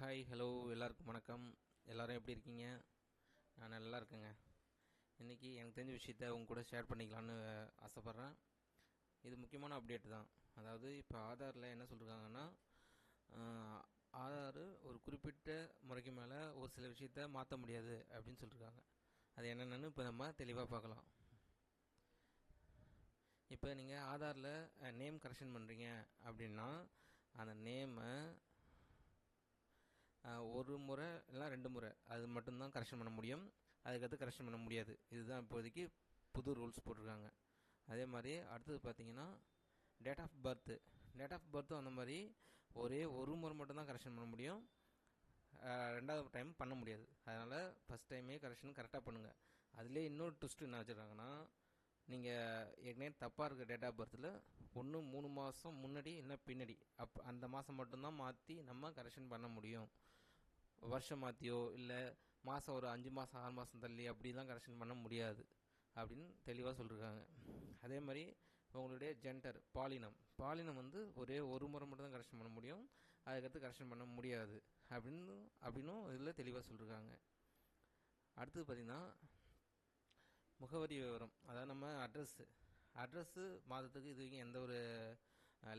Hi hello எல்லாருக்கும் வணக்கம். எல்லோரும் எப்படி இருக்கீங்க? நான் நல்லா இருக்கேங்க. இன்றைக்கி எனக்கு தெரிஞ்ச விஷயத்த உங்க கூட ஷேர் பண்ணிக்கலான்னு ஆசைப்பட்றேன். இது முக்கியமான அப்டேட் தான். அதாவது இப்போ ஆதாரில் என்ன சொல்லியிருக்காங்கன்னா, ஆதார் ஒரு குறிப்பிட்ட முறைக்கு மேலே ஒரு சில விஷயத்த மாற்ற முடியாது அப்படின்னு சொல்லியிருக்காங்க. அது என்னென்னு இப்போ நம்ம தெளிவாக பார்க்கலாம். இப்போ நீங்கள் ஆதாரில் நேம் கரெக்ஷன் பண்ணுறீங்க அப்படின்னா அந்த நேமை ஒரு முறை இல்லை 2 முறை அது மட்டும்தான் கரெக்ஷன் பண்ண முடியும். அதுக்கடுத்து கரெக்ஷன் பண்ண முடியாது. இதுதான் இப்போதைக்கு புது ரூல்ஸ் போட்டிருக்காங்க. அதே மாதிரி அடுத்தது பார்த்தீங்கன்னா டேட் ஆஃப் பர்த்தும் அந்த மாதிரி ஒரே ஒரு முறை மட்டும்தான் கரெக்ஷன் பண்ண முடியும். ரெண்டாவது டைம் பண்ண முடியாது. அதனால் ஃபஸ்ட் டைமே கரெக்ஷன் கரெக்டாக பண்ணுங்கள். அதிலே இன்னொரு ட்விஸ்ட் என்ன வச்சுருக்காங்கன்னா, நீங்கள் ஏற்கனவே தப்பாக இருக்க டேட் ஆஃப் பர்த்தில் 3 மாதம் முன்னாடி இல்லை பின்னாடி அந்த மாதம் மட்டும்தான் மாற்றி நம்ம கரெக்ஷன் பண்ண முடியும். வருஷம் மாற்றியோ இல்லை மாதம் ஒரு 5 மாதம் 6 மாதம் தள்ளி அப்படிலாம் கரெக்ஷன் பண்ண முடியாது அப்படின்னு தெளிவாக சொல்லியிருக்காங்க. அதே மாதிரி உங்களுடைய ஜெண்டர் பாலினம் வந்து ஒரே ஒரு முறை மட்டும் தான் கரெக்ஷன் பண்ண முடியும். அதுக்கடுத்து கரெக்ஷன் பண்ண முடியாது அப்படின்னும் இதில் தெளிவாக சொல்லியிருக்காங்க. அடுத்தது பார்த்திங்கன்னா முகவரி விவரம், அதாவது நம்ம அட்ரஸ்ஸு மாதத்துக்கு இது வரைக்கும் எந்த ஒரு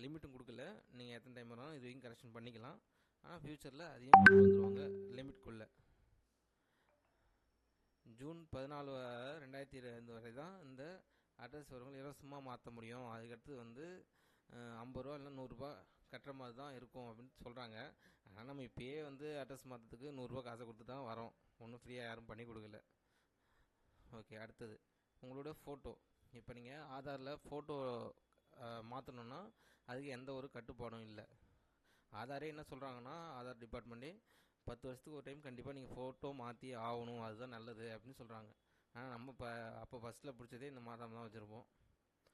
லிமிட்டும் கொடுக்கல. நீங்கள் எத்தனை டைம் வேணாலும் இது வரைக்கும் கரெக்ஷன் பண்ணிக்கலாம். ஆனால் ஃப்யூச்சரில் அதையும் கொண்டு வந்துடுவாங்க லிமிட்குள்ளே. ஜூன் 14, 2022 வரை தான் இந்த அட்ரஸ் விவரங்கள் இலவசமாக மாற்ற முடியும். அதுக்கடுத்து வந்து 50 ரூபா இல்லை 100 ரூபா கட்டுற மாதிரி தான் இருக்கும் அப்படின்னு சொல்கிறாங்க. ஆனால் நம்ம இப்போயே வந்து அட்ரஸ் மாற்றத்துக்கு 100 ரூபா காசை கொடுத்து தான் வரோம். ஒன்றும் ஃப்ரீயாக யாரும் பண்ணி கொடுக்கல. ஓகே, அடுத்தது உங்களோட ஃபோட்டோ. இப்போ நீங்கள் ஆதாரில் ஃபோட்டோ மாற்றணுன்னா அதுக்கு எந்த ஒரு கட்டுப்பாடும் இல்லை. ஆதாரே என்ன சொல்கிறாங்கன்னா, ஆதார் டிபார்ட்மெண்ட்டே 10 வருஷத்துக்கு ஒரு டைம் கண்டிப்பாக நீங்கள் ஃபோட்டோ மாற்றி ஆகணும், அதுதான் நல்லது அப்படின்னு சொல்கிறாங்க. ஆனால் நம்ம அப்போ ஃபஸ்ட்டில் பிடிச்சதே இந்த மாதம் தான் வச்சுருப்போம்.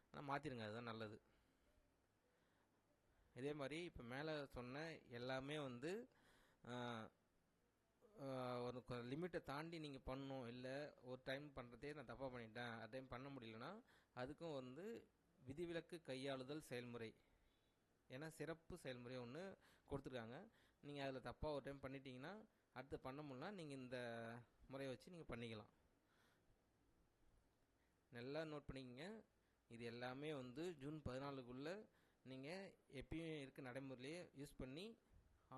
ஆனால் மாற்றிடுங்க, அதுதான் நல்லது. இதே மாதிரி இப்போ மேலே சொன்ன எல்லாமே வந்து ஒரு லிமிட்டை தாண்டி நீங்கள் பண்ணணும். இல்லை ஒரு டைம் பண்ணுறதே நான் தப்பாக பண்ணிட்டேன், அது டைம் பண்ண முடியலன்னா அதுக்கும் வந்து விதிவிலக்கு கையாளுதல் செயல்முறை ஏன்னா சிறப்பு செயல்முறை ஒன்று கொடுத்துருக்காங்க. நீங்கள் அதில் தப்பாக ஒரு டைம் பண்ணிட்டீங்கன்னா அடுத்து பண்ண முடியலனா நீங்கள் இந்த முறையை வச்சு நீங்கள் பண்ணிக்கலாம். நல்லா நோட் பண்ணிக்கங்க. இது எல்லாமே வந்து ஜூன் 14க்குள்ளே நீங்கள் எப்பயும் இருக்க நடைமுறையிலேயே யூஸ் பண்ணி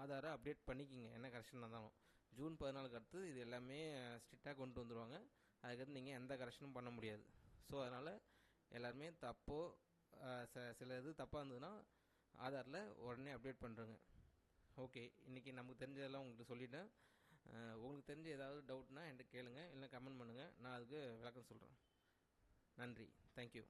ஆதாரை அப்டேட் பண்ணிக்கிங்க. என்ன கரெக்ஷன் இருந்தாலும் ஜூன் 14க்கு அடுத்து இது எல்லாமே ஸ்ட்ரிக்டாக கொண்டு வந்துடுவாங்க. அதுக்கடுத்து நீங்கள் எந்த கரெக்ஷனும் பண்ண முடியாது. ஸோ அதனால் எல்லாருமே சில இது தப்பாக இருந்ததுன்னா ஆதாரில் உடனே அப்டேட் பண்ணுறேங்க. ஓகே, இன்றைக்கி நமக்கு தெரிஞ்சதெல்லாம் உங்களுக்கு சொல்லிட்டேன். உங்களுக்கு தெரிஞ்ச ஏதாவது டவுட்னா என்கிட்ட கேளுங்க, இல்லை கமெண்ட் பண்ணுங்கள், நான் அதுக்கு விளக்கம் சொல்கிறேன். நன்றி, தேங்க்யூ.